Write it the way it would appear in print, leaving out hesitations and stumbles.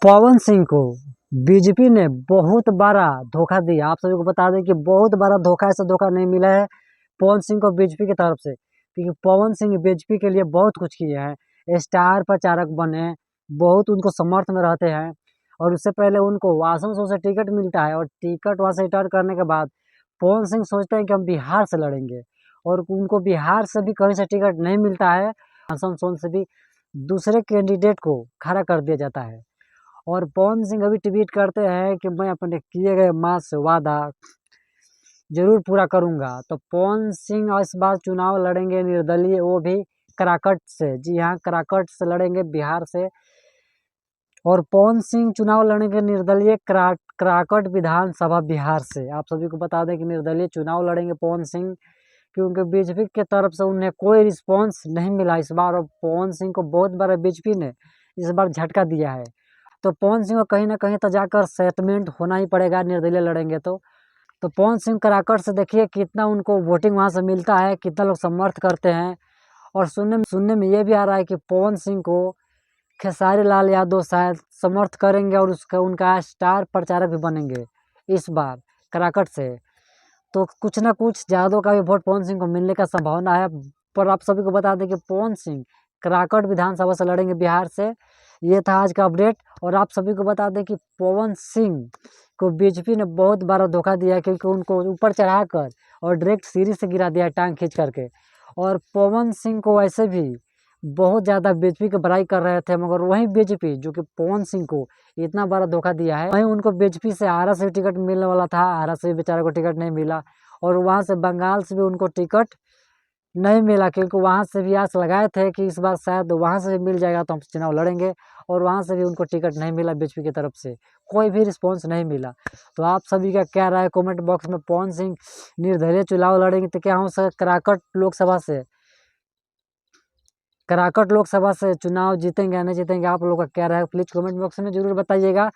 पवन सिंह को बीजेपी ने बहुत बड़ा धोखा दिया। आप सभी को बता दें कि बहुत बड़ा धोखा, ऐसा धोखा नहीं मिला है पवन सिंह को बीजेपी की तरफ से, क्योंकि पवन सिंह बीजेपी के लिए बहुत कुछ किए हैं। स्टार प्रचारक बने, बहुत उनको समर्थ में रहते हैं, और उससे पहले उनको आसनसोल से टिकट मिलता है, और टिकट वहाँ से रिटर्न करने के बाद पवन सिंह सोचते हैं कि हम बिहार से लड़ेंगे, और उनको बिहार से भी कहीं से टिकट नहीं मिलता है। आसनसोल से भी दूसरे कैंडिडेट को खड़ा कर दिया जाता है, और पवन सिंह अभी ट्वीट करते हैं कि मैं अपने किए गए माँ से वादा जरूर पूरा करूंगा। तो पवन सिंह इस बार चुनाव लड़ेंगे निर्दलीय, वो भी कराकट से। जी हाँ, कराकट से लड़ेंगे, बिहार से। और पवन सिंह चुनाव लड़ेंगे निर्दलीय कराकट विधानसभा बिहार से। आप सभी को बता दें कि निर्दलीय चुनाव लड़ेंगे पवन सिंह, क्योंकि बीजेपी की तरफ से उन्हें कोई रिस्पांस नहीं मिला इस बार, और पवन सिंह को बहुत बड़ा बीजेपी ने इस बार झटका दिया है। तो पवन सिंह को कहीं ना कहीं तो जाकर सेटलमेंट होना ही पड़ेगा, निर्दलीय लड़ेंगे तो पवन सिंह कराकट से देखिए कितना उनको वोटिंग वहाँ से मिलता है, कितना लोग समर्थ करते हैं। और सुनने में ये भी आ रहा है कि पवन सिंह को खेसारी लाल यादव शायद समर्थ करेंगे, और उसका उनका स्टार प्रचारक भी बनेंगे इस बार कराकट से। तो कुछ ना कुछ यादव का भी वोट पवन सिंह को मिलने का संभावना है। पर आप सभी को बता दें कि पवन सिंह कराकट विधानसभा से लड़ेंगे बिहार से। ये था आज का अपडेट। और आप सभी को बता दें कि पवन सिंह को बीजेपी ने बहुत बड़ा धोखा दिया है, क्योंकि उनको ऊपर चढ़ाकर और डायरेक्ट सीढ़ी से गिरा दिया टांग खींच करके। और पवन सिंह को वैसे भी बहुत ज़्यादा बीजेपी की बड़ाई कर रहे थे, मगर वही बीजेपी जो कि पवन सिंह को इतना बड़ा धोखा दिया है, वहीं उनको बीजेपी से आरा से टिकट मिलने वाला था, आरा से बेचारे को टिकट नहीं मिला। और वहाँ से बंगाल से भी उनको टिकट नहीं मिला, क्योंकि वहाँ से भी आस लगाए थे कि इस बार शायद वहाँ से भी मिल जाएगा तो हम चुनाव लड़ेंगे, और वहाँ से भी उनको टिकट नहीं मिला, बीजेपी की तरफ से कोई भी रिस्पॉन्स नहीं मिला। तो आप सभी का क्या राय है कमेंट बॉक्स में। पवन सिंह निर्दलीय चुनाव लड़ेंगे तो क्या हो सकता कराकट लोकसभा से चुनाव जीतेंगे या नहीं जीतेंगे? आप लोगों का क्या राय है प्लीज़ कमेंट बॉक्स में जरूर बताइएगा।